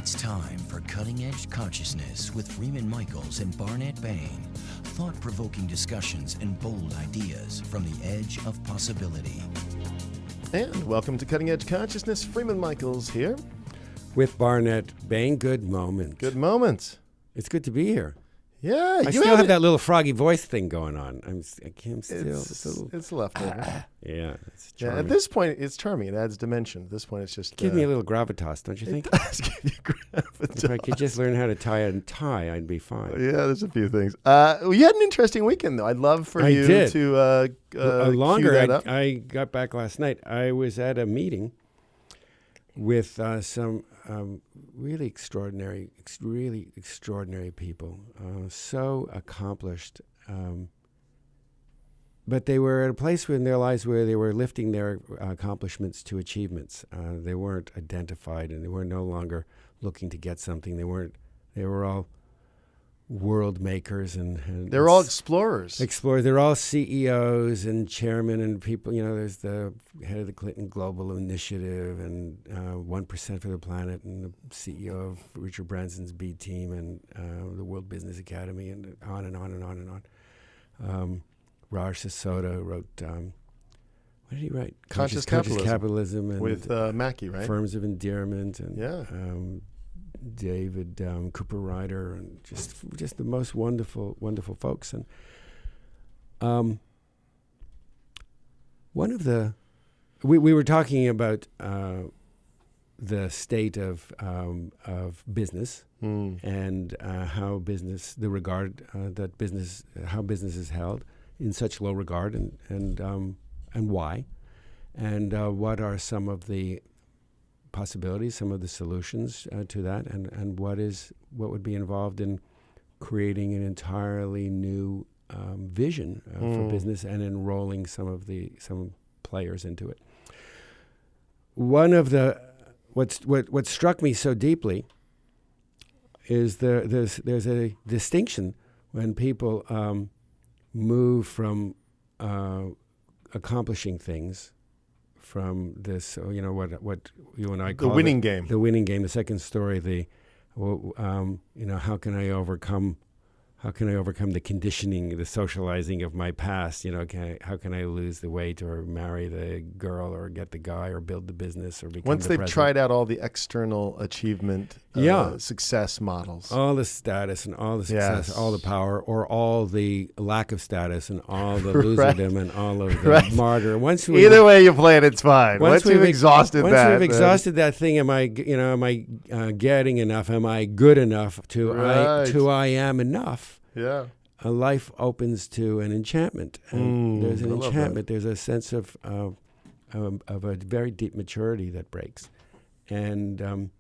It's time for Cutting Edge Consciousness with Freeman Michaels and Barnet Bain. Thought-provoking discussions and bold ideas from the edge of possibility. And welcome to Cutting Edge Consciousness. Freeman Michaels here. With Barnet Bain. Good moment. Good moment. It's good to be here. Yeah. I still have that little froggy voice thing going on. It's leftover. Yeah, it's Yeah, charming. at this point, it's charming. It adds dimension. At this point, it's just... Give me a little gravitas, don't you think? It does give you gravitas. If I could just learn how to tie a tie, I'd be fine. Yeah, there's a few things. You had an interesting weekend, though. I'd love for you did. to Longer. cue that up. I got back last night. I was at a meeting with some really extraordinary people, so accomplished. But they were at a place in their lives where they were lifting their accomplishments to achievements. They weren't identified, and they were no longer looking to get something. They were all world makers, and They're all explorers. They're all CEOs and chairmen and people. You know, there's the head of the Clinton Global Initiative and 1% for the Planet, and the CEO of Richard Branson's B Team and the World Business Academy, and on and on and on and on. Raj Sisodia wrote, what did he write? Conscious Capitalism and with Mackey, right? Forms of Endearment, and Yeah. David Cooper Ryder, and just the most wonderful folks. And one of the we were talking about the state of business and how business, the regard that business, how business is held in such low regard, and why, and what are some of the possibilities, some of the solutions to that, and what would be involved in creating an entirely new vision for business and enrolling some players into it. One of the what struck me so deeply is there's a distinction when people move from accomplishing things, from this, what you and I call the winning game. The winning game. The second story, how can I overcome the conditioning, the socializing of my past? How can I lose the weight, or marry the girl, or get the guy, or build the business, or become Once the they've president? tried out all the external achievement success models. All the status and all the success, all the power, or all the lack of status and all the loserdom and all of the martyr. Either way you play it, it's fine. Once we've exhausted that thing, am I getting enough? Am I good enough to I am enough? Yeah. A life opens to an enchantment, and there's an enchantment. There's a sense of a very deep maturity that breaks, and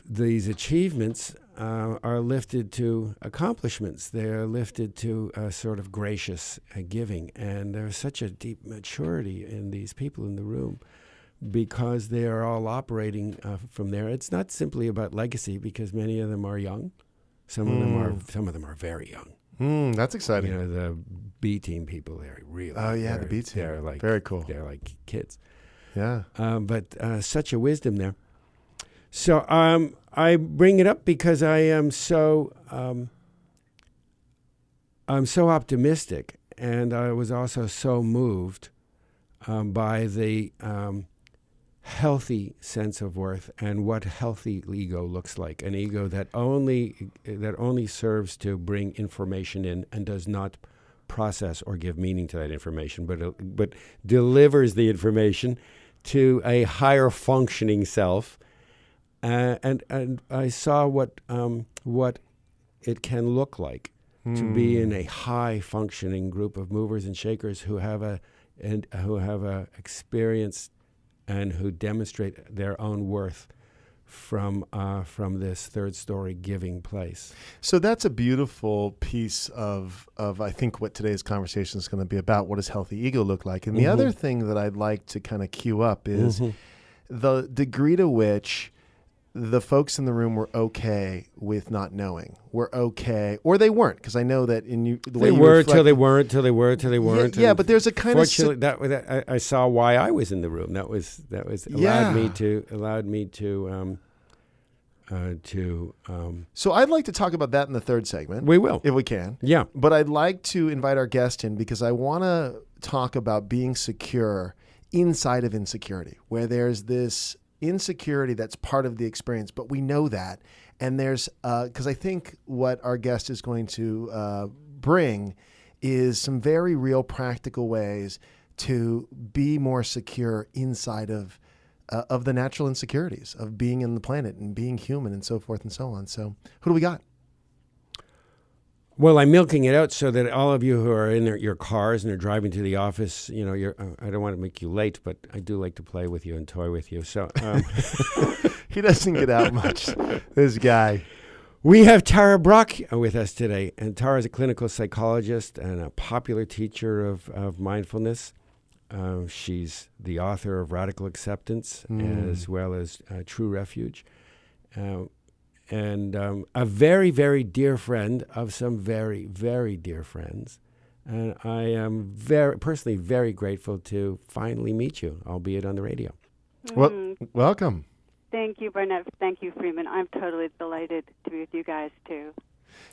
these achievements are lifted to accomplishments. They are lifted to a sort of gracious giving, and there's such a deep maturity in these people in the room, because they are all operating from there. It's not simply about legacy, because many of them are young. Some of them are very young. That's exciting. The B Team people, they're really. Oh yeah, the B Team. They're like very cool. They're like kids. Yeah. But such a wisdom there. So I bring it up because I am so I'm so optimistic, and I was also so moved by the healthy sense of worth and what healthy ego looks like. An ego that only serves to bring information in and does not process or give meaning to that information, but delivers the information to a higher functioning self. And I saw what it can look like to be in a high functioning group of movers and shakers who have a experience and who demonstrate their own worth from this third story giving place. So that's a beautiful piece of I think what today's conversation is going to be about. What does healthy ego look like? And the other thing that I'd like to kind of cue up is the degree to which the folks in the room were okay with not knowing. Were okay, or they weren't, because I know that in you the way they you were reflect, till they weren't. Yeah, but there's a kind fortunately, of that I saw why I was in the room. That was allowed me to So I'd like to talk about that in the third segment. We will. If we can. Yeah. But I'd like to invite our guest in because I want to talk about being secure inside of insecurity, where there's this insecurity that's part of the experience, but we know that. And there's, because I think what our guest is going to bring is some very real practical ways to be more secure inside of the natural insecurities of being in the planet and being human and so forth and so on. So who do we got? Well, I'm milking it out so that all of you who are in your cars and are driving to the office, I don't want to make you late, but I do like to play with you and toy with you. So he doesn't get out much, this guy. We have Tara Brach with us today, and Tara is a clinical psychologist and a popular teacher of mindfulness. She's the author of Radical Acceptance as well as True Refuge. And a very, very dear friend of some very, very dear friends. And I am personally very grateful to finally meet you, albeit on the radio. Well, welcome. Thank you, Barnett. Thank you, Freeman. I'm totally delighted to be with you guys, too.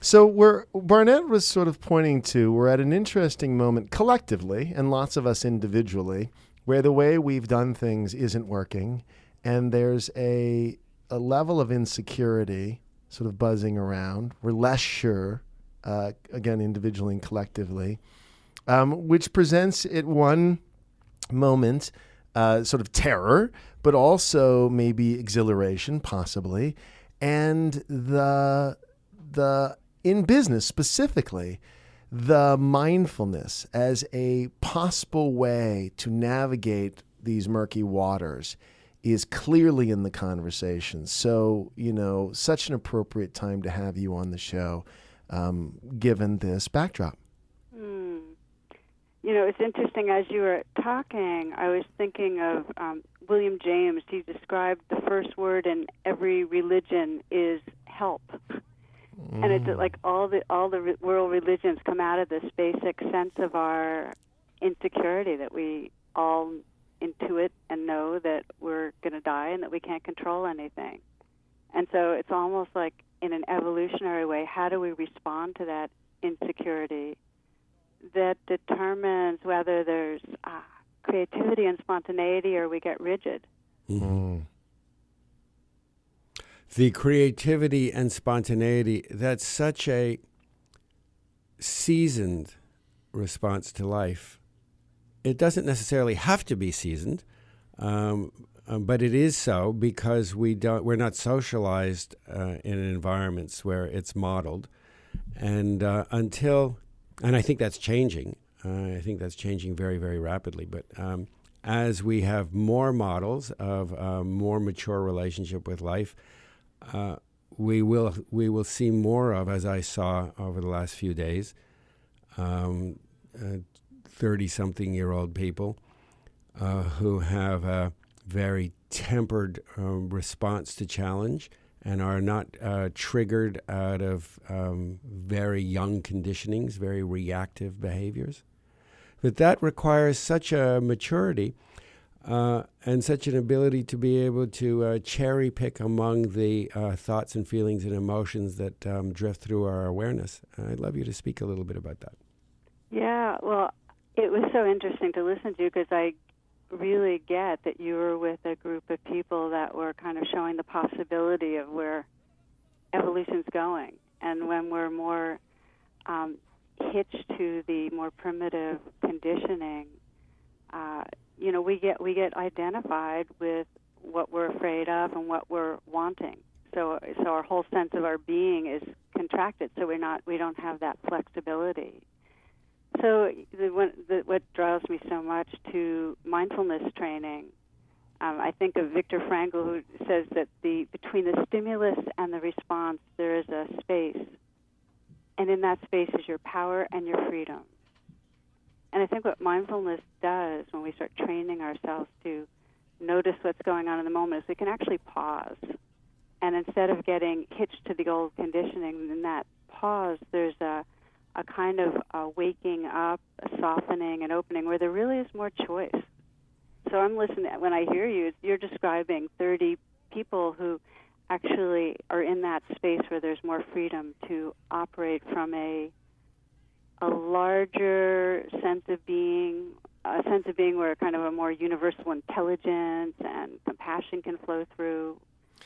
So Barnett was sort of pointing to, we're at an interesting moment collectively, and lots of us individually, where the way we've done things isn't working, and there's a level of insecurity sort of buzzing around. We're less sure, again, individually and collectively, which presents at one moment sort of terror, but also maybe exhilaration, possibly, and the in business specifically, the mindfulness as a possible way to navigate these murky waters is clearly in the conversation. So, such an appropriate time to have you on the show, given this backdrop. It's interesting, as you were talking, I was thinking of William James. He described the first word in every religion is help. And it's like all the world religions come out of this basic sense of our insecurity, that we all intuit and know that we're going to die and that we can't control anything. And so it's almost like, in an evolutionary way, how do we respond to that insecurity that determines whether there's creativity and spontaneity or we get rigid? The creativity and spontaneity, that's such a seasoned response to life. It doesn't necessarily have to be seasoned, but it is so because we're not socialized in environments where it's modeled. And and I think that's changing. I think that's changing very, very rapidly. But as we have more models of a more mature relationship with life, we will see more of, as I saw over the last few days, 30-something-year-old people who have a very tempered response to challenge and are not triggered out of very young conditionings, very reactive behaviors. But that requires such a maturity and such an ability to be able to cherry pick among the thoughts and feelings and emotions that drift through our awareness. I'd love you to speak a little bit about that. Yeah, well, it was so interesting to listen to, because I really get that you were with a group of people that were kind of showing the possibility of where evolution's going. And when we're more hitched to the more primitive conditioning, we get identified with what we're afraid of and what we're wanting. So our whole sense of our being is contracted. So we don't have that flexibility. So what draws me so much to mindfulness training, I think of Viktor Frankl, who says that between the stimulus and the response there is a space, and in that space is your power and your freedom. And I think what mindfulness does when we start training ourselves to notice what's going on in the moment is we can actually pause. And instead of getting hitched to the old conditioning, in that pause there's a kind of waking up, a softening, and opening where there really is more choice. So I'm listening. When I hear you, you're describing 30 people who actually are in that space where there's more freedom to operate from a larger sense of being, a sense of being where kind of a more universal intelligence and compassion can flow through,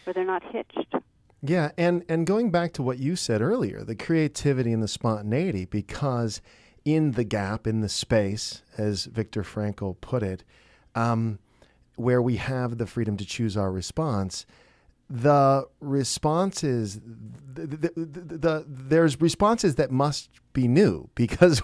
where they're not hitched. Yeah, and going back to what you said earlier, the creativity and the spontaneity, because in the gap, in the space, as Viktor Frankl put it, where we have the freedom to choose our response, the responses, there's responses that must be new, because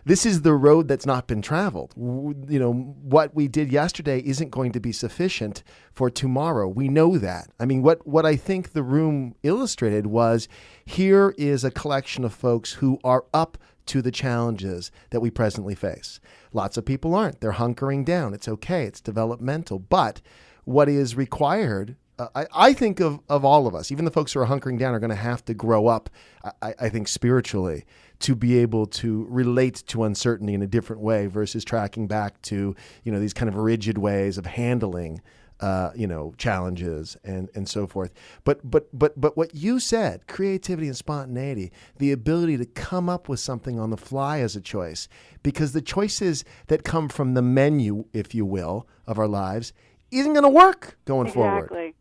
this is the road that's not been traveled. What we did yesterday isn't going to be sufficient for tomorrow. We know that. I mean, what I think the room illustrated was, here is a collection of folks who are up to the challenges that we presently face. Lots of people aren't. They're hunkering down. It's okay. It's developmental. But what is required, I think of all of us, even the folks who are hunkering down, are going to have to grow up, I think, spiritually, to be able to relate to uncertainty in a different way versus tracking back to, these kind of rigid ways of handling, challenges and so forth. But what you said, creativity and spontaneity, the ability to come up with something on the fly as a choice, because the choices that come from the menu, if you will, of our lives isn't going to work going forward. Exactly.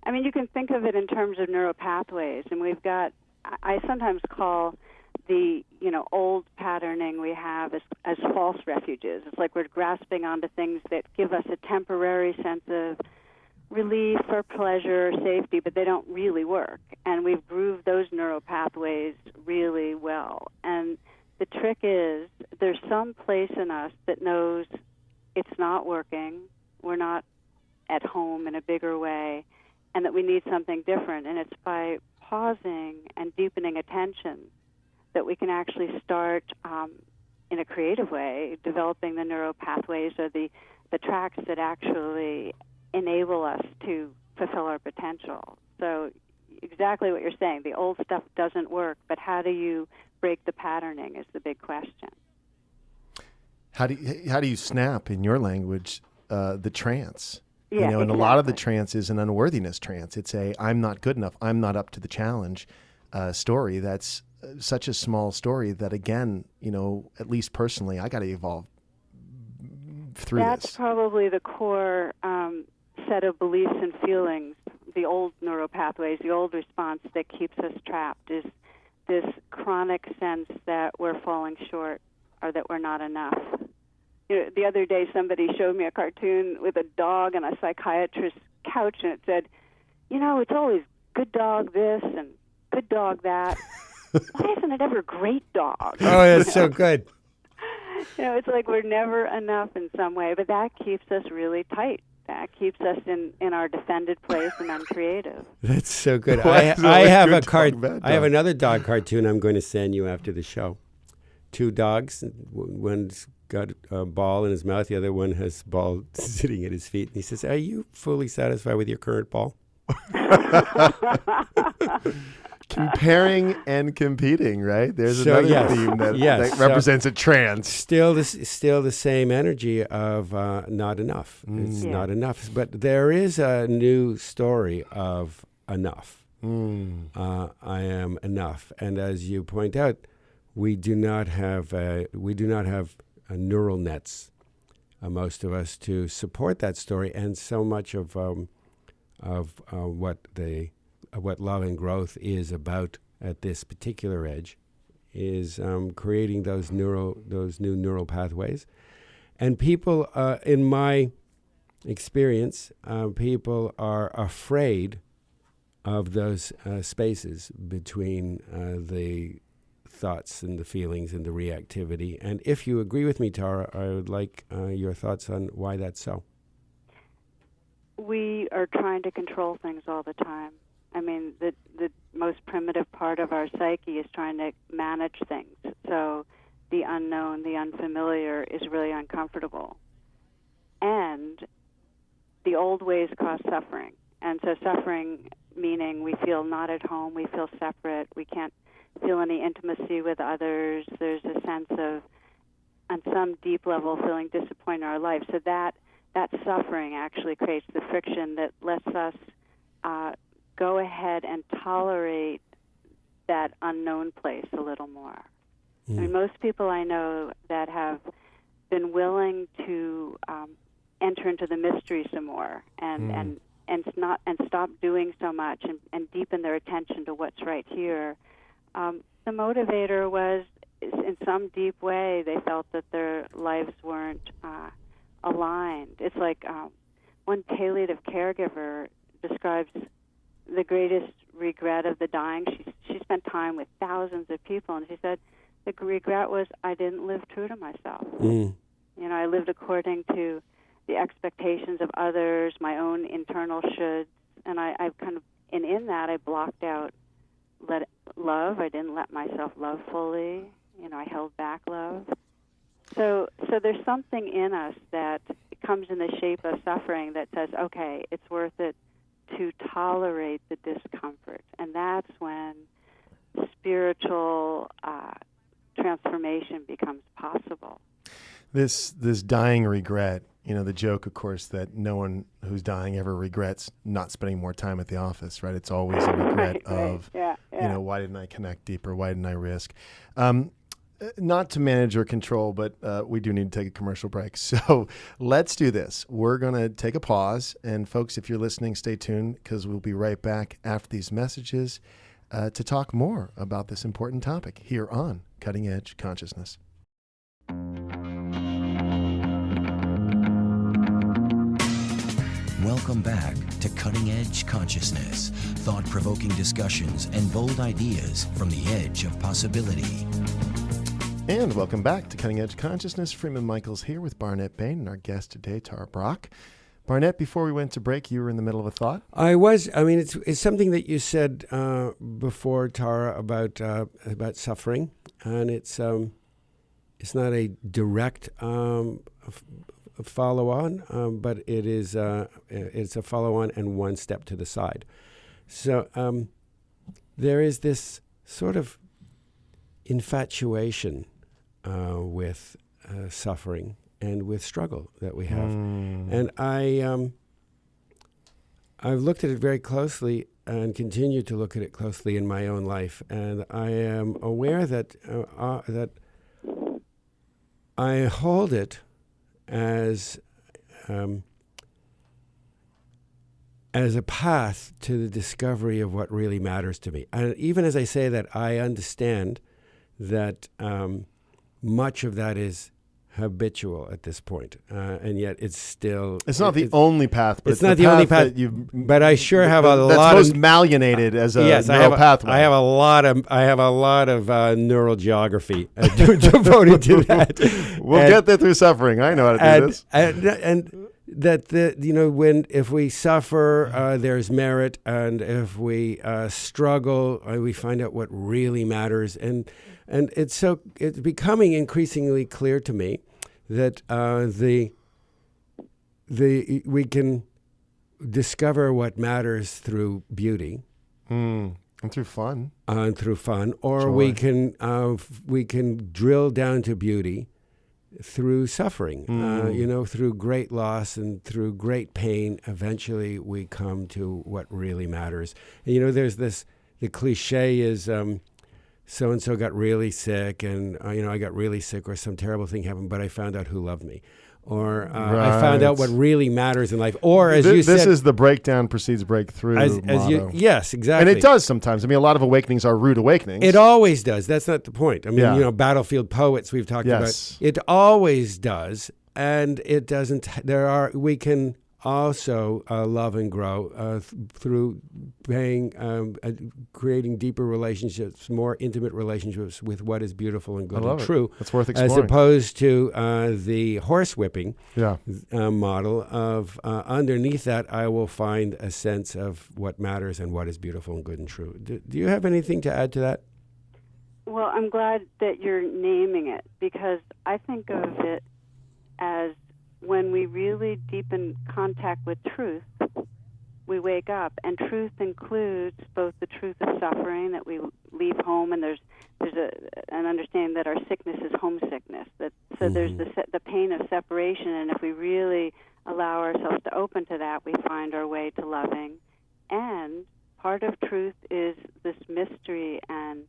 I mean, you can think of it in terms of neuropathways, and we've got, I sometimes call the, old patterning we have as false refuges. It's like we're grasping onto things that give us a temporary sense of relief or pleasure or safety, but they don't really work. And we've grooved those neuropathways really well. And the trick is, there's some place in us that knows it's not working, we're not at home in a bigger way, and that we need something different. And it's by pausing and deepening attention that we can actually start, in a creative way, developing the neural pathways or the tracks that actually enable us to fulfill our potential. So exactly what you're saying, the old stuff doesn't work, but how do you break the patterning is the big question. How do you snap, in your language, the trance? Yeah, and exactly. A lot of the trance is an unworthiness trance. It's a I'm not good enough, I'm not up to the challenge story. That's such a small story that, again, at least personally, I got to evolve through That's this. probably the core set of beliefs and feelings, the old neuropathways, the old response that keeps us trapped is this chronic sense that we're falling short or that we're not enough. The other day somebody showed me a cartoon with a dog on a psychiatrist's couch, and it said, it's always good dog this and good dog that. Why isn't it ever great dog? Oh, it's so good. It's like we're never enough in some way, but that keeps us really tight. That keeps us in our defended place and uncreative. That's so good. Well, I have good a dog, bad I have dog. another dog cartoon I'm going to send you after the show. Two dogs. One's got a ball in his mouth. The other one has ball sitting at his feet. And he says, "Are you fully satisfied with your current ball?" Comparing and competing, right? There's So, another yes. theme that Yes. represents a trance. Still the same energy of not enough. It's not enough. But there is a new story of enough. I am enough. And as you point out, we do not have neural nets, most of us, to support that story. And so much of what love and growth is about at this particular edge is creating those new neural pathways. And people, in my experience, people are afraid of those spaces between the thoughts and the feelings and the reactivity. And if you agree with me, Tara, I would like your thoughts on why that's so. We are trying to control things all the time. I mean, the most primitive part of our psyche is trying to manage things. So the unknown, the unfamiliar is really uncomfortable. And the old ways cause suffering. And so suffering meaning we feel not at home, we feel separate, we can't feel any intimacy with others. There's a sense of, on some deep level, feeling disappointed in our life. So that suffering actually creates the friction that lets us go ahead and tolerate that unknown place a little more. I mean, most people I know that have been willing to enter into the mystery some more and stop doing so much and deepen their attention to what's right here. The motivator was, in some deep way, they felt that their lives weren't aligned. It's like one palliative caregiver describes the greatest regret of the dying. She spent time with thousands of people, and she said the regret was, I didn't live true to myself. You know, I lived according to the expectations of others, my own internal shoulds, and I kind of, and in that I blocked out love. I didn't let myself love fully. You know, I held back love. So there's something in us that comes in the shape of suffering that says, okay, it's worth it to tolerate the discomfort. And that's when spiritual transformation becomes possible. This dying regret, you know, the joke, of course, that no one who's dying ever regrets not spending more time at the office, right? It's always a regret of, you know, why didn't I connect deeper? Why didn't I risk? Not to manage or control, but we do need to take a commercial break. So let's do this. We're going to take a pause. And folks, if you're listening, stay tuned, because we'll be right back after these messages to talk more about this important topic here on Cutting Edge Consciousness. Welcome back to Cutting Edge Consciousness, thought-provoking discussions and bold ideas from the edge of possibility. And welcome back to Cutting Edge Consciousness. Freeman Michaels here with Barnet Bain and our guest today, Tara Brach. Barnet, before we went to break, you were in the middle of a thought? I was. I mean, it's something that you said before, Tara, about suffering, and it's not a direct follow-on, but it is it's a follow-on and one step to the side. So there is this sort of infatuation with suffering and with struggle that we have, and I've looked at it very closely and continue to look at it closely in my own life, and I am aware that I hold it as a path to the discovery of what really matters to me. And even as I say that, I understand that much of that is habitual at this point, and yet it's still... It's not the only path, but it's not the only path, but I sure have a lot that's most malleolated as a neural pathway. I have a lot of neural geography devoted to that. We'll get there through suffering. I know how to do this. And that if we suffer, there's merit, and if we struggle, we find out what really matters. And it's becoming increasingly clear to me that we can discover what matters through beauty, and through fun, or joy. we can drill down to beauty through suffering, through great loss and through great pain. Eventually, we come to what really matters. And, there's the cliche is, so-and-so got really sick, and, I got really sick, or some terrible thing happened, but I found out who loved me. Or I found out what really matters in life. Or as you said... This is the breakdown precedes breakthrough motto. Yes, exactly. And it does sometimes. I mean, a lot of awakenings are rude awenings. It always does. That's not the point. I mean, battlefield poets we've talked about. It always does. And it doesn't... We can also love and grow through creating deeper relationships, more intimate relationships with what is beautiful and good and true. That's worth exploring. As opposed to the horsewhipping model of underneath that, I will find a sense of what matters and what is beautiful and good and true. Do you have anything to add to that? Well, I'm glad that you're naming it, because I think of it as when we really deepen contact with truth, we wake up, and truth includes both the truth of suffering, that we leave home, and there's an understanding that our sickness is homesickness. There's the pain of separation, and if we really allow ourselves to open to that, we find our way to loving. And part of truth is this mystery and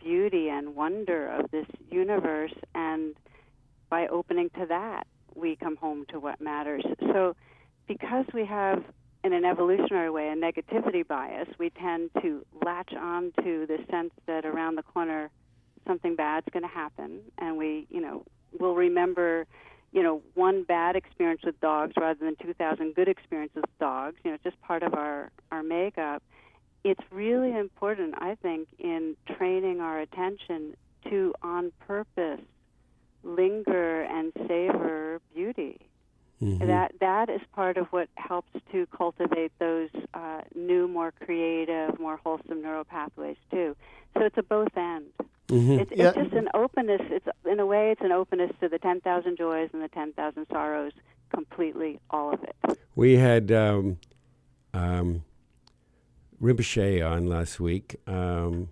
beauty and wonder of this universe, and by opening to that, we come home to what matters. So because we have, in an evolutionary way, a negativity bias, we tend to latch on to the sense that around the corner something bad's going to happen, and we'll remember, one bad experience with dogs rather than 2,000 good experiences with dogs. It's just part of our makeup. It's really important, I think, in training our attention to, on purpose, linger and savor beauty. Mm-hmm. That is part of what helps to cultivate those new, more creative, more wholesome neural pathways too. So it's a both end. Mm-hmm. It's just an openness. In a way, it's an openness to the 10,000 joys and the 10,000 sorrows. Completely, all of it. We had Rinpoche on last week. I'm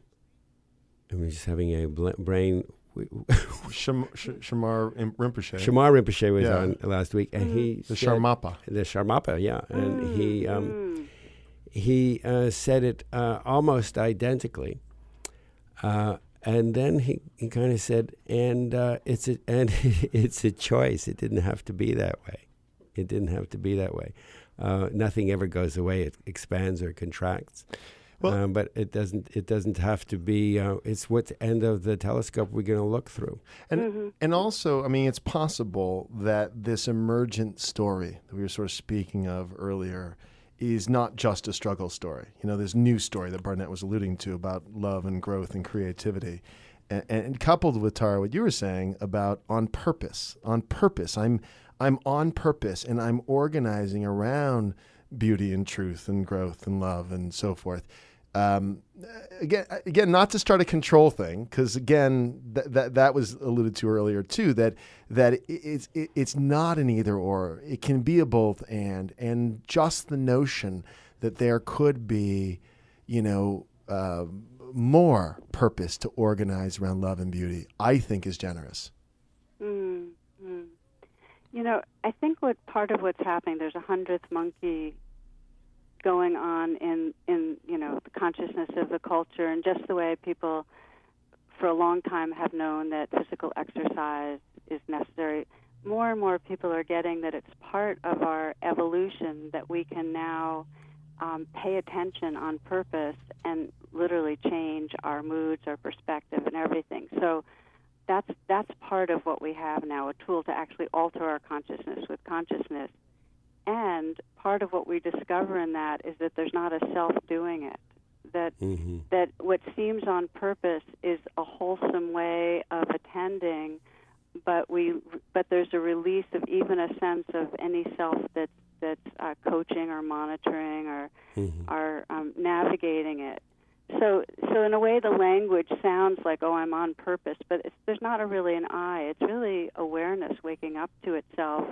just having a brain. Shamar Rinpoche. Shamar Rinpoche was on last week, and he the said, Sharmapa. The Sharmapa, yeah, and he said it almost identically, and then he kind of said, it's a choice. It didn't have to be that way. Nothing ever goes away. It expands or contracts. Well, but it doesn't have to be. It's what end of the telescope we're going to look through. And also, I mean, it's possible that this emergent story that we were sort of speaking of earlier is not just a struggle story. This new story that Barnet was alluding to about love and growth and creativity. And coupled with, Tara, what you were saying about on purpose. I'm on purpose, and I'm organizing around beauty and truth and growth and love and so forth. Again, not to start a control thing, because again, that was alluded to earlier too. That it's not an either or. It can be a both and just the notion that there could be, more purpose to organize around love and beauty, I think, is generous. I think part of what's happening, there's a 100th monkey going on in the consciousness of the culture, and just the way people for a long time have known that physical exercise is necessary. More and more people are getting that it's part of our evolution, that we can now pay attention on purpose and literally change our moods, our perspective, and everything. So that's part of what we have now, a tool to actually alter our consciousness with consciousness. And part of what we discover in that is that there's not a self doing it. That what seems on purpose is a wholesome way of attending, but there's a release of even a sense of any self that's coaching or monitoring or navigating it. So in a way, the language sounds like, I'm on purpose, but there's not really an I. It's really awareness waking up to itself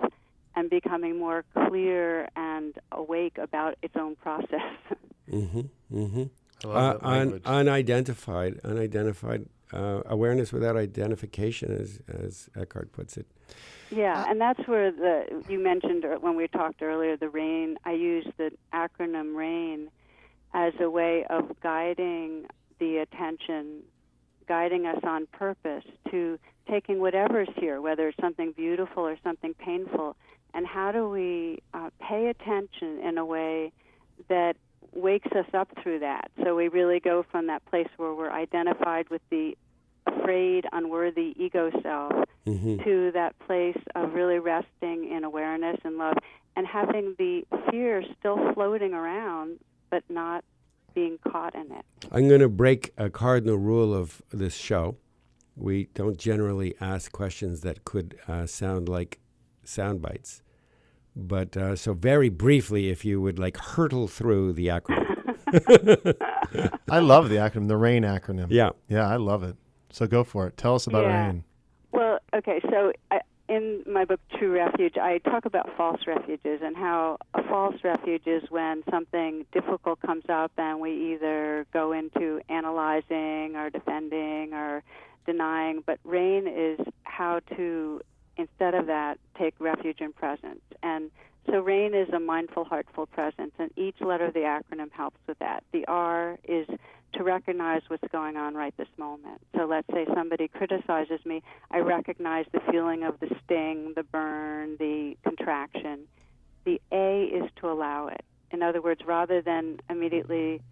and becoming more clear and awake about its own process. I love that language. Unidentified awareness without identification, as Eckhart puts it. Yeah, and that's where you mentioned when we talked earlier, the RAIN. I use the acronym RAIN as a way of guiding the attention, guiding us on purpose to taking whatever's here, whether it's something beautiful or something painful, and how do we pay attention in a way that wakes us up through that. So we really go from that place where we're identified with the afraid, unworthy ego self to that place of really resting in awareness and love and having the fear still floating around but not being caught in it. I'm going to break a cardinal rule of this show. We don't generally ask questions that could sound like sound bites. But so very briefly, if you would hurtle through the acronym. I love the acronym, the RAIN acronym. Yeah, I love it. So go for it. Tell us about RAIN. Well, okay, so in my book, True Refuge, I talk about false refuges and how a false refuge is when something difficult comes up and we either go into analyzing or defending or denying, but RAIN is how to, instead of that, take refuge in presence. And So RAIN is a mindful, heartful presence, and each letter of the acronym helps with that. The R is to recognize what's going on right this moment. So let's say somebody criticizes me. I recognize the feeling of the sting, the burn, the contraction. The A is to allow it. In other words, rather than immediately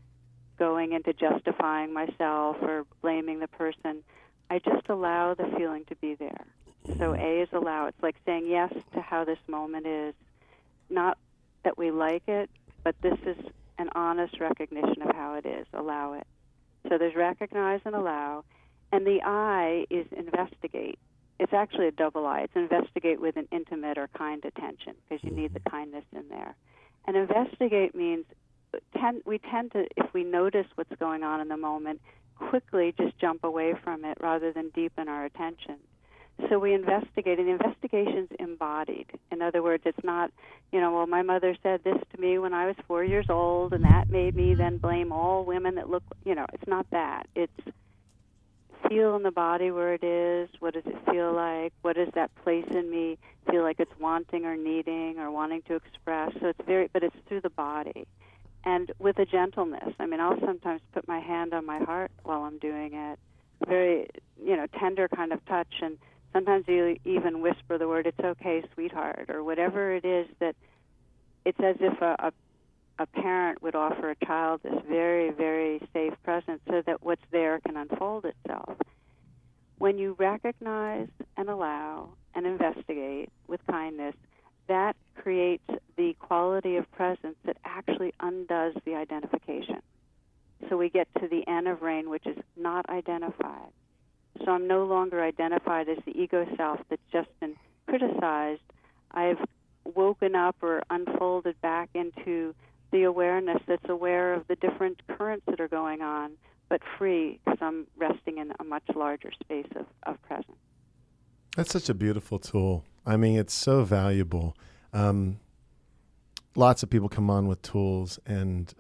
going into justifying myself or blaming the person, I just allow the feeling to be there. So A is allow. It's like saying yes to how this moment is. Not that we like it, but this is an honest recognition of how it is. Allow it. So there's recognize and allow. And the I is investigate. It's actually a double I. It's investigate with an intimate or kind attention, because you need the kindness in there. And investigate means we tend to, if we notice what's going on in the moment, quickly just jump away from it rather than deepen our attention. So we investigate, and the investigation's embodied. In other words, it's not, well, my mother said this to me when I was 4 years old, and that made me then blame all women that look, it's not that. It's feel in the body where it is. What does it feel like? What does that place in me feel like it's wanting or needing or wanting to express? So but it's through the body. And with a gentleness. I'll sometimes put my hand on my heart while I'm doing it. Very, tender kind of touch, and sometimes you even whisper the word, "It's okay, sweetheart," or whatever it is. That it's as if a parent would offer a child this very, very safe presence so that what's there can unfold itself. When you recognize and allow and investigate with kindness, that creates the quality of presence that actually undoes the identification. So we get to the N of RAIN, which is not identified. So I'm no longer identified as the ego self that's just been criticized. I've woken up or unfolded back into the awareness that's aware of the different currents that are going on, but free, because I'm resting in a much larger space of presence. That's such a beautiful tool. It's so valuable. Lots of people come on with tools, and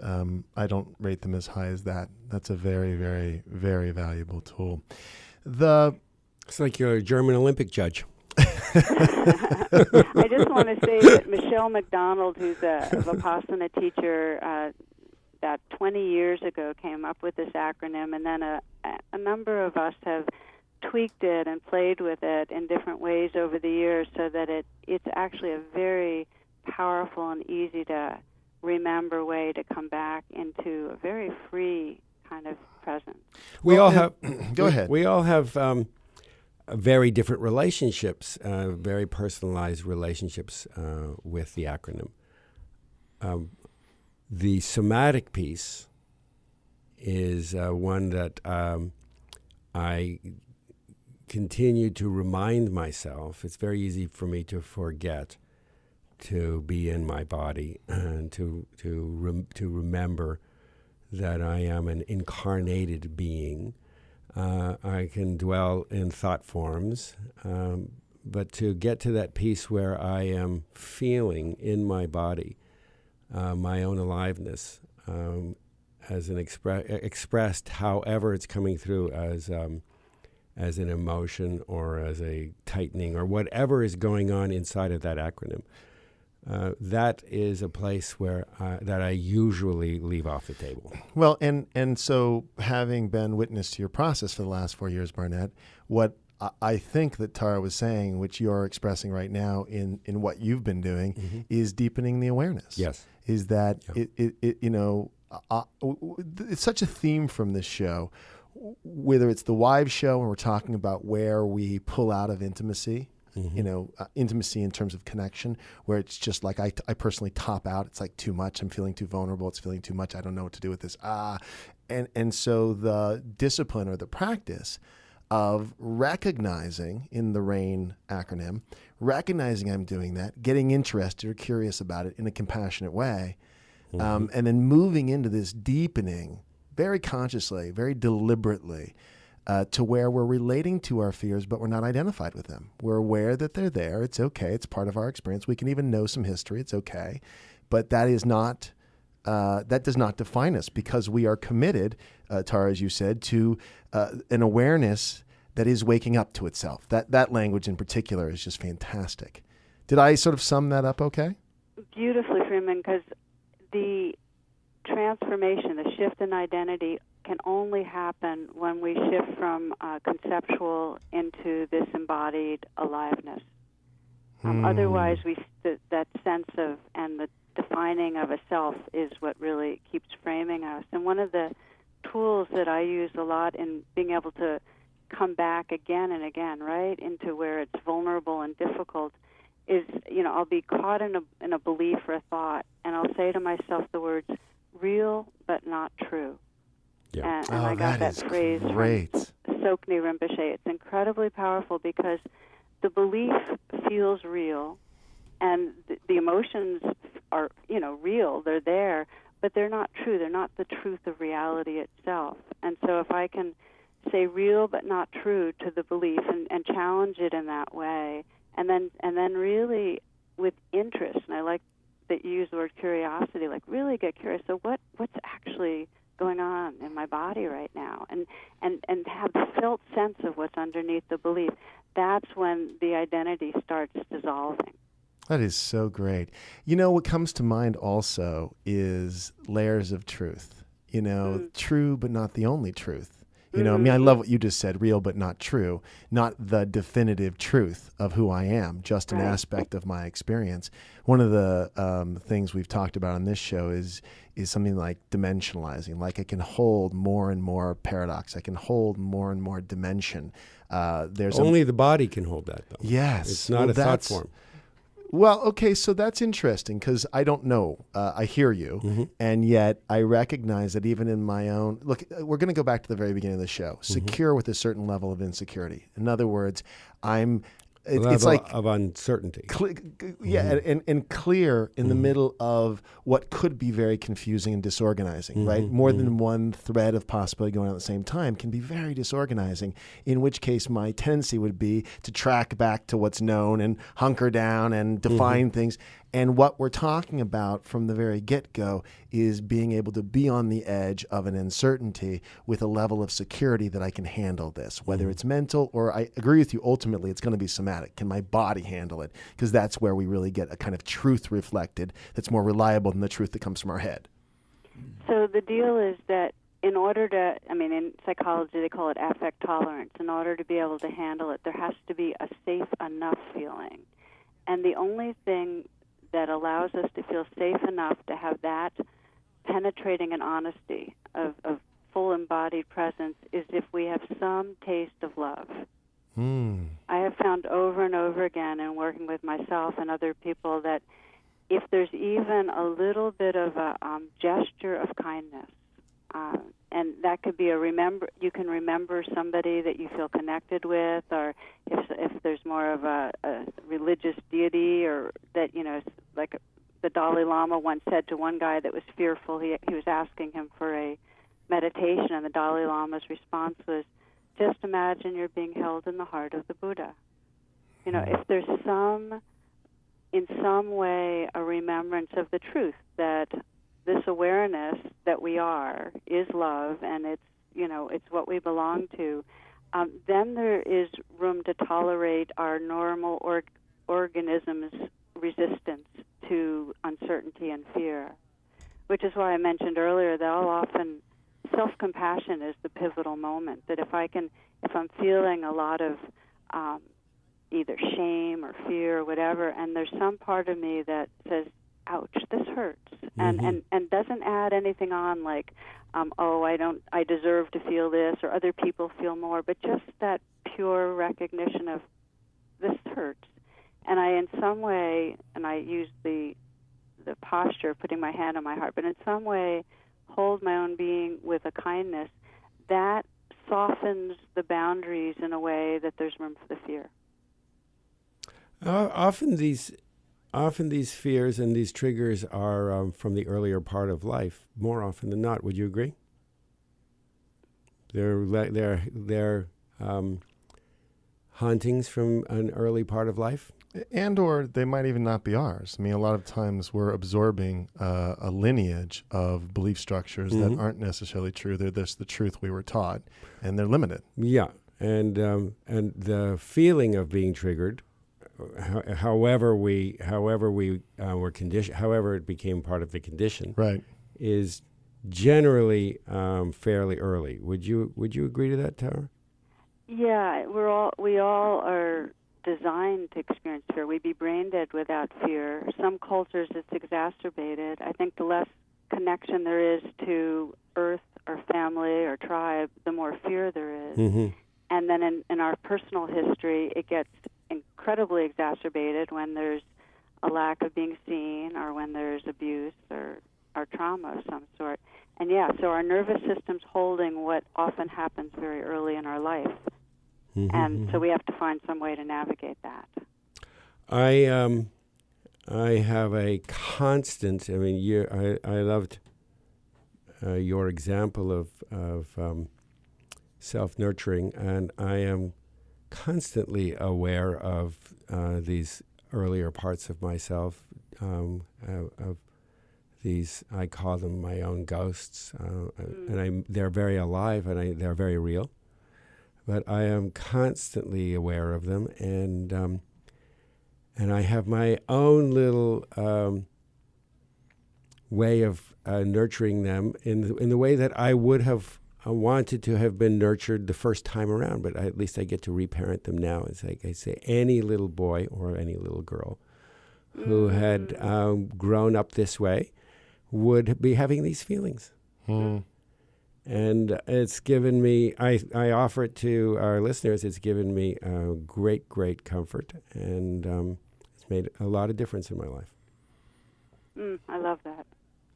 I don't rate them as high as that. That's a very, very, very valuable tool. It's like you're a German Olympic judge. I just want to say that Michelle McDonald, who's a Vipassana teacher, about 20 years ago came up with this acronym, and then a number of us have tweaked it and played with it in different ways over the years so that it's actually a very powerful and easy to remember way to come back into a very free kind of presence. Go ahead. We all have very different relationships, very personalized relationships with the acronym. The somatic piece is one that I continue to remind myself. It's very easy for me to forget to be in my body and to remember that I am an incarnated being. I can dwell in thought forms, but to get to that piece where I am feeling in my body my own aliveness as an expressed however it's coming through as an emotion or as a tightening or whatever is going on inside of that acronym. That is a place where that I usually leave off the table. Well, and so having been witness to your process for the last 4 years, Barnet, what I think that Tara was saying, which you're expressing right now in what you've been doing, is deepening the awareness. Yes. Is that it's such a theme from this show, whether it's the wives show and we're talking about where we pull out of intimacy, intimacy in terms of connection, where it's just like I personally top out. It's like too much. I'm feeling too vulnerable. It's feeling too much. I don't know what to do with this. And so the discipline or the practice of recognizing in the RAIN acronym, recognizing I'm doing that, getting interested or curious about it in a compassionate way, and then moving into this deepening very consciously, very deliberately, to where we're relating to our fears, but we're not identified with them. We're aware that they're there. It's okay. It's part of our experience. We can even know some history. It's okay. But that is not, that does not define us, because we are committed, Tara, as you said, to an awareness that is waking up to itself. That language in particular is just fantastic. Did I sort of sum that up okay? beautifully, Freeman, because the transformation, the shift in identity can only happen when we shift from conceptual into this embodied aliveness. Otherwise, that sense of and the defining of a self is what really keeps framing us. And one of the tools that I use a lot in being able to come back again and again, right, into where it's vulnerable and difficult is, I'll be caught in a belief or a thought, and I'll say to myself the words, real but not true. Yeah. And I got that phrase great. from Sokni Rinpoche. It's incredibly powerful because the belief feels real, and the emotions are, real. They're there, but they're not true. They're not the truth of reality itself. And so if I can say real but not true to the belief and challenge it in that way, and then really with interest, and I like that you use the word curiosity, like really get curious. So what's actually going on in my body right now, and have the felt sense of what's underneath the belief. That's when the identity starts dissolving. That is so great. What comes to mind also is layers of truth. True but not the only truth. I love what you just said, real but not true, not the definitive truth of who I am, just an aspect of my experience. One of the things we've talked about on this show is something like dimensionalizing, like I can hold more and more paradox. I can hold more and more dimension. There's only the body can hold that, though. Yes. It's not a thought form. Well, okay, so that's interesting because I don't know. I hear you, and yet I recognize that even in my own... Look, we're going to go back to the very beginning of the show. Secure with a certain level of insecurity. In other words, it's like of uncertainty. And clear in the middle of what could be very confusing and disorganizing, right? More than one thread of possibility going on at the same time can be very disorganizing, in which case my tendency would be to track back to what's known and hunker down and define things. And what we're talking about from the very get-go is being able to be on the edge of an uncertainty with a level of security that I can handle this, whether it's mental or I agree with you, ultimately it's going to be somatic. Can my body handle it? Because that's where we really get a kind of truth reflected that's more reliable than the truth that comes from our head. So the deal is that in order to, in psychology they call it affect tolerance. In order to be able to handle it, there has to be a safe enough feeling. And the only thing that allows us to feel safe enough to have that penetrating and honesty of full embodied presence is if we have some taste of love. I have found over and over again in working with myself and other people that if there's even a little bit of a gesture of kindness, and that could be you can remember somebody that you feel connected with, or if there's more of a religious deity, or that, like the Dalai Lama once said to one guy that was fearful, he was asking him for a meditation, and the Dalai Lama's response was, just imagine you're being held in the heart of the Buddha. If there's in some way, a remembrance of the truth that this awareness that we are is love, and it's what we belong to, then there is room to tolerate our normal organism's resistance to uncertainty and fear, which is why I mentioned earlier that I'll often self-compassion is the pivotal moment. That if I'm feeling a lot of either shame or fear or whatever, and there's some part of me that says, ouch, this hurts, and doesn't add anything on like, I deserve to feel this, or other people feel more, but just that pure recognition of this hurts. And I, in some way, and I use the posture of putting my hand on my heart, but in some way hold my own being with a kindness, that softens the boundaries in a way that there's room for the fear. Often these fears and these triggers are from the earlier part of life, more often than not. Would you agree? They're hauntings from an early part of life? And or they might even not be ours. A lot of times we're absorbing a lineage of belief structures that aren't necessarily true. They're just the truth we were taught, and they're limited. Yeah, and the feeling of being triggered however we were conditioned, however it became part of the condition, Right. is generally fairly early. Would you agree to that, Tara? Yeah, we all are designed to experience fear. We'd be brain dead without fear. Some cultures it's exacerbated. I think the less connection there is to earth or family or tribe, the more fear there is. Mm-hmm. And then in our personal history, it gets incredibly exacerbated when there's a lack of being seen or when there's abuse or trauma of some sort. And so our nervous system's holding what often happens very early in our life. Mm-hmm. And so we have to find some way to navigate that. I have a constant. I mean, I loved your example of self-nurturing, and I am constantly aware of these earlier parts of myself, of these, I call them my own ghosts, and they're very alive and they're very real. But I am constantly aware of them, and I have my own little way of nurturing them in the way that I would have wanted to have been nurtured the first time around. But at least I get to reparent them now. It's like I say, any little boy or any little girl who had grown up this way would be having these feelings. And it's given me, I offer it to our listeners, it's given me great, great comfort, and it's made a lot of difference in my life. I love that.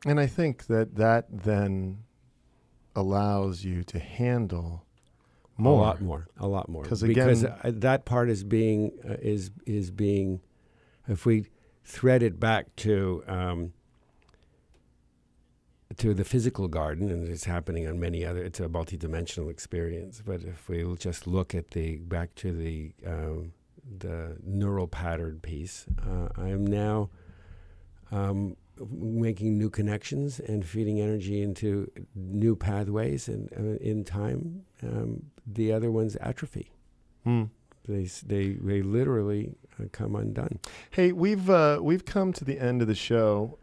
And I think that then allows you to handle more. A lot more. Because that part is being, if we thread it back to the physical garden, and it's happening on many other, it's a multidimensional experience. But if we just look at back to the neural pattern piece, I am now making new connections and feeding energy into new pathways, and in time, the other ones atrophy. They literally come undone. Hey, we've come to the end of the show.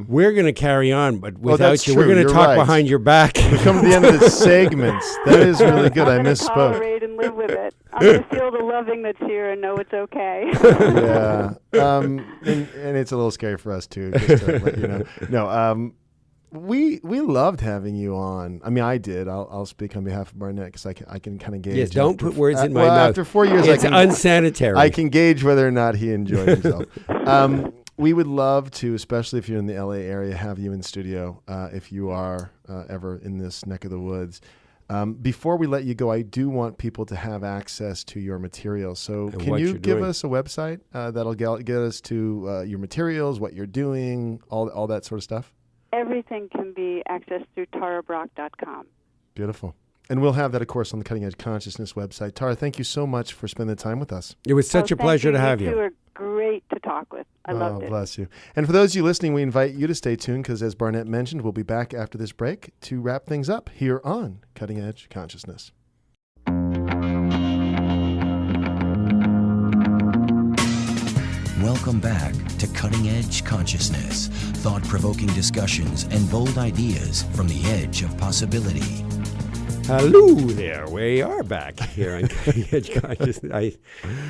We're going to carry on, but without you, true. We're going to talk behind your back. We've come to the end of the segments. That is really good. I misspoke. Tolerate and live with it. I'm going to feel the loving that's here and know it's okay. Yeah, and it's a little scary for us too. Just to let you know. No, we loved having you on. I mean, I did. I'll speak on behalf of Barnet because I can kind of gauge. Yes, don't put words in my mouth. After 4 years, it's unsanitary. I can gauge whether or not he enjoyed himself. We would love to, especially if you're in the LA area, have you in studio if you are ever in this neck of the woods. Before we let you go, I do want people to have access to your materials. So can you give us a website that'll get us to your materials, what you're doing, all that sort of stuff? Everything can be accessed through tarabrach.com. Beautiful. And we'll have that, of course, on the Cutting Edge Consciousness website. Tara, thank you so much for spending the time with us. It was such a pleasure to have you. You were great to talk with. I loved it. Bless you. And for those of you listening, we invite you to stay tuned because, as Barnet mentioned, we'll be back after this break to wrap things up here on Cutting Edge Consciousness. Welcome back to Cutting Edge Consciousness, thought-provoking discussions and bold ideas from the edge of possibility. Hello there. We are back here on Cutting Edge Consciousness.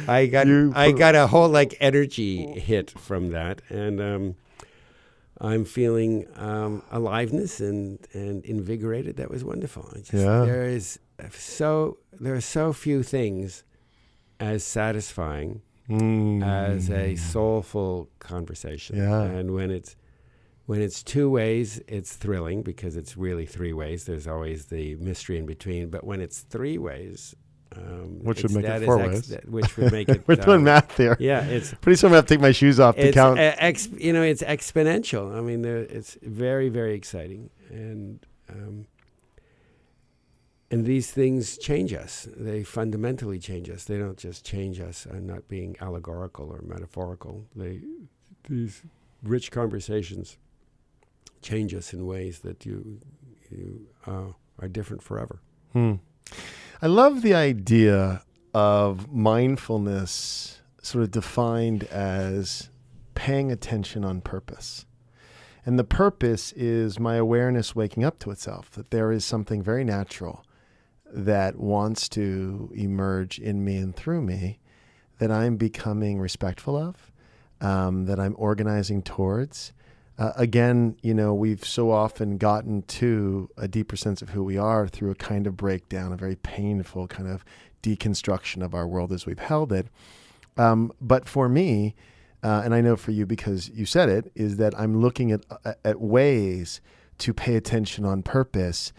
I got a whole energy hit from that, and I'm feeling aliveness and invigorated. That was wonderful. There are so few things as satisfying as a soulful conversation. Yeah. And when it's two ways, it's thrilling because it's really three ways. There's always the mystery in between. But when it's three ways, which would make it four ways. Which would make it. We're doing math there. Yeah, it's pretty soon I have to take my shoes off to count. It's exponential. I mean, it's very, very exciting, and these things change us. They fundamentally change us. They don't just change us not being allegorical or metaphorical. These rich conversations change us in ways that you are different forever. I love the idea of mindfulness sort of defined as paying attention on purpose. And the purpose is my awareness waking up to itself, that there is something very natural that wants to emerge in me and through me, that I'm becoming respectful of, that I'm organizing towards. Again, we've so often gotten to a deeper sense of who we are through a kind of breakdown, a very painful kind of deconstruction of our world as we've held it. But for me, and I know for you because you said it, is that I'm looking at ways to pay attention on purpose,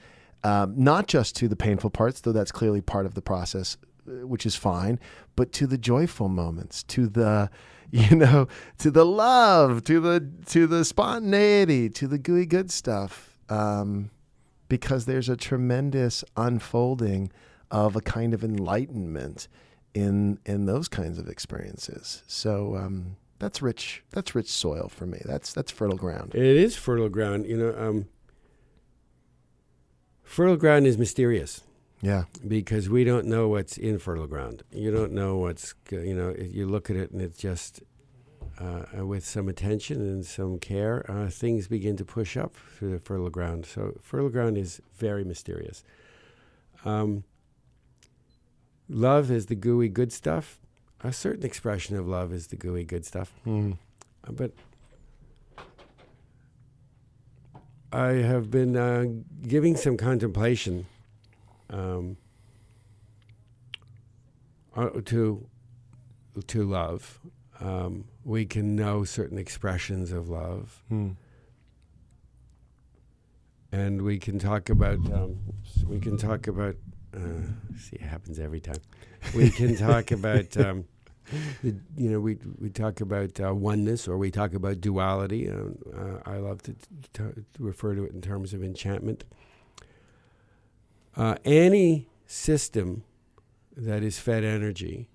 not just to the painful parts, though that's clearly part of the process, which is fine, but to the joyful moments, to the to the love, to the spontaneity, to the gooey good stuff, because there's a tremendous unfolding of a kind of enlightenment in those kinds of experiences. So that's rich soil for me. That's fertile ground. It is fertile ground. Fertile ground is mysterious. Yeah. Because we don't know what's in fertile ground. You don't know what's, you look at it and it's just, with some attention and some care, things begin to push up through the fertile ground. So fertile ground is very mysterious. Love is the gooey good stuff. A certain expression of love is the gooey good stuff. But I have been giving some contemplation to love. We can know certain expressions of love, and we can talk about. See, it happens every time. We can talk about. We talk about oneness, or we talk about duality. I love to refer to it in terms of enchantment. Any system that is fed energy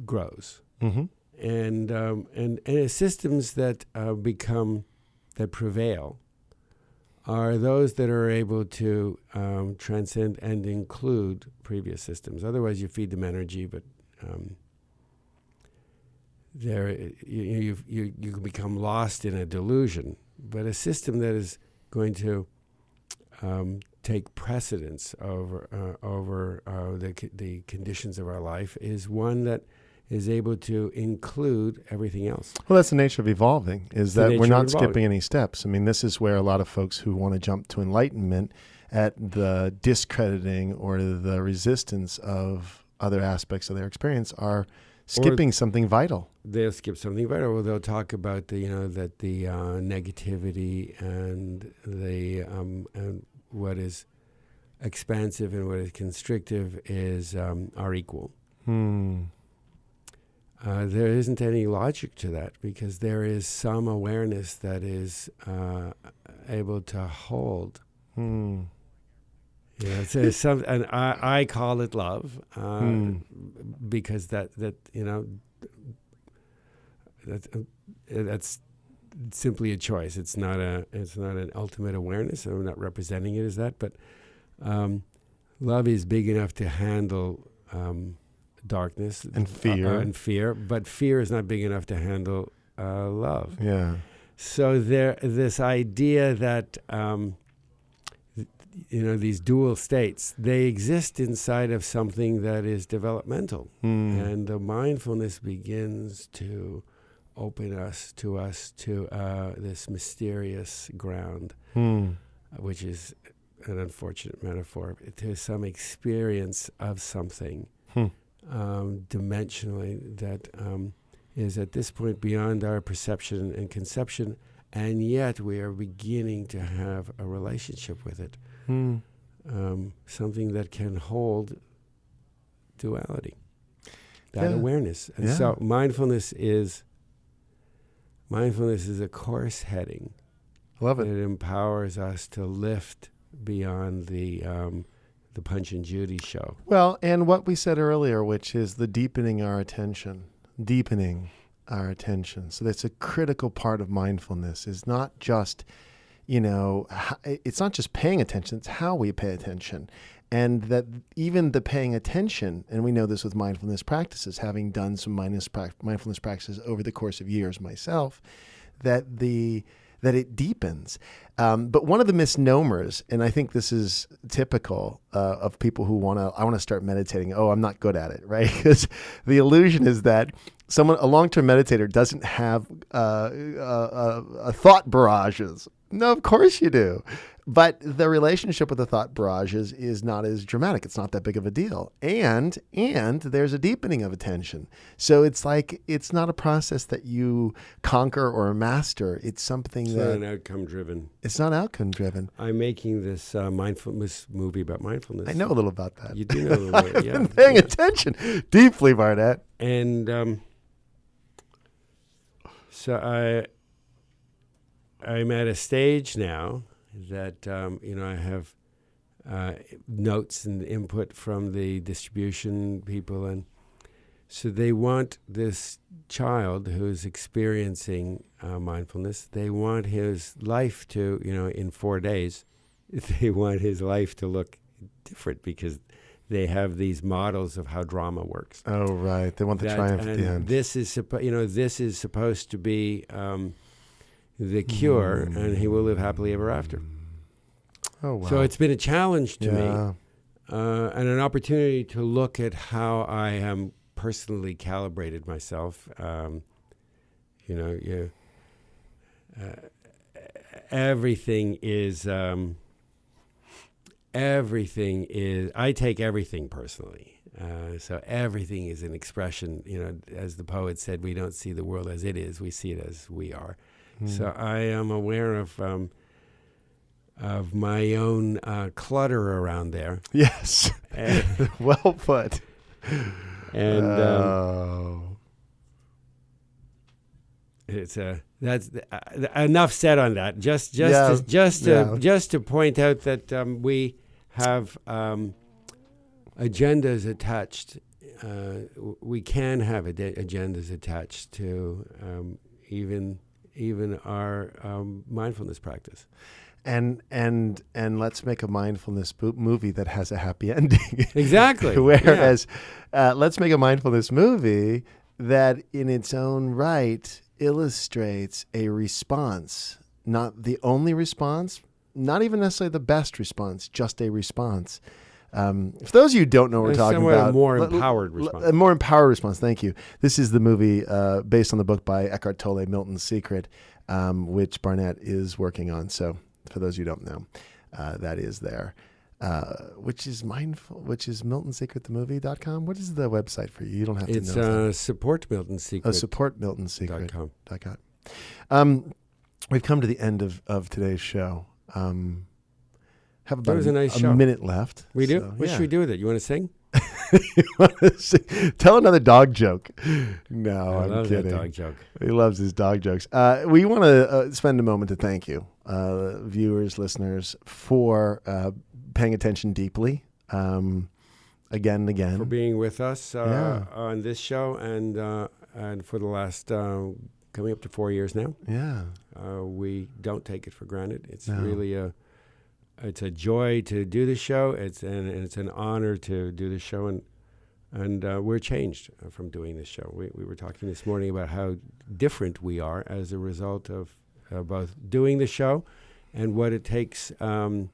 grows, and systems that that prevail are those that are able to transcend and include previous systems. Otherwise, you feed them energy, but you can become lost in a delusion. But a system that is going to take precedence over the conditions of our life is one that is able to include everything else. Well, that's the nature of evolving, is that we're not skipping any steps. I mean, this is where a lot of folks who want to jump to enlightenment at the discrediting or the resistance of other aspects of their experience are skipping something vital. They'll skip something vital, or they'll talk about the negativity and the and what is expansive and what is constrictive is are equal. There isn't any logic to that, because there is some awareness that is able to hold. So and I call it love, because that's simply a choice. It's not an ultimate awareness. I'm not representing it as that, but love is big enough to handle darkness and fear, but fear is not big enough to handle love. Yeah. So this idea that these dual states, they exist inside of something that is developmental, and the mindfulness begins to open us to this mysterious ground, which is an unfortunate metaphor, to some experience of something dimensionally that is at this point beyond our perception and conception, and yet we are beginning to have a relationship with it. Something that can hold duality, that awareness. And so mindfulness is a course heading. Love it. It empowers us to lift beyond the Punch and Judy show. Well, and what we said earlier, which is the deepening our attention. So that's a critical part of mindfulness, is not just, it's not just paying attention, it's how we pay attention. And that even the paying attention, and we know this with mindfulness practices, having done some mindfulness practices over the course of years myself, that it deepens. But one of the misnomers, and I think this is typical of people who I want to start meditating. Oh, I'm not good at it, right? Because the illusion is that a long-term meditator doesn't have a thought barrages. No, of course you do. But the relationship with the thought barrages is not as dramatic. It's not that big of a deal. And there's a deepening of attention. So it's like, it's not a process that you conquer or master. It's something it's that... not an outcome driven. It's not outcome driven. I'm making this mindfulness movie about mindfulness. I know a little about that. You do know a little bit, yeah. I've been paying attention deeply, Barnet. And so I'm at a stage now that I have notes and input from the distribution people, and so they want this child who's experiencing mindfulness. They want his life to, in 4 days, they want his life to look different because they have these models of how drama works. Oh, right. They want the triumph at the end. This is supposed to be the cure, and he will live happily ever after. Oh, wow. So it's been a challenge to me, and an opportunity to look at how I am personally calibrated myself. Everything is. I take everything personally. So everything is an expression. As the poet said, we don't see the world as it is; we see it as we are. So I am aware of my own clutter around there. Yes, well put. And that's enough said on that. Just to point out that we have agendas attached. We can have agendas attached to even our mindfulness practice. And let's make a mindfulness movie that has a happy ending. Exactly. Whereas let's make a mindfulness movie that in its own right illustrates a response, not the only response, not even necessarily the best response, just a response. For those of you who don't know what we're talking about, a more empowered response. A more empowered response, thank you. This is the movie based on the book by Eckhart Tolle, Milton's Secret, which Barnet is working on. So for those of you who don't know, that is there. Which is miltonsecretthemovie.com. What is the website for you? You don't have to know. It's Support Milton Secret. supportmiltonsecret.com. We've come to the end of today's show. Have about a minute left. We do? So, what should we do with it? You want to sing? You want to sing? Tell another dog joke. No, I I'm love kidding. That dog joke. He loves his dog jokes. We want to spend a moment to thank you, viewers, listeners, for paying attention deeply, again and again. For being with us on this show and for the last coming up to 4 years now. Yeah. We don't take it for granted. It's really it's a joy to do the show. It's an honor to do the show, and we're changed from doing this show. We were talking this morning about how different we are as a result of both doing the show and what it takes in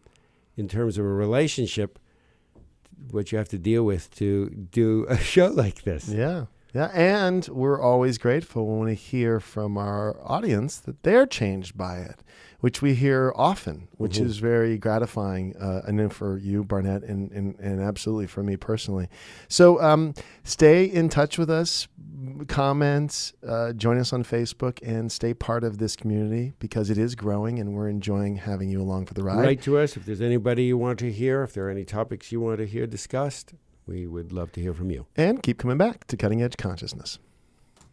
terms of a relationship, what you have to deal with to do a show like this. Yeah. Yeah, and we're always grateful when we hear from our audience that they're changed by it, which we hear often, which is very gratifying, and then for you, Barnet, and absolutely for me personally. So stay in touch with us, comments, join us on Facebook, and stay part of this community because it is growing, and we're enjoying having you along for the ride. Write to us if there's anybody you want to hear, if there are any topics you want to hear discussed. We would love to hear from you. And keep coming back to Cutting Edge Consciousness.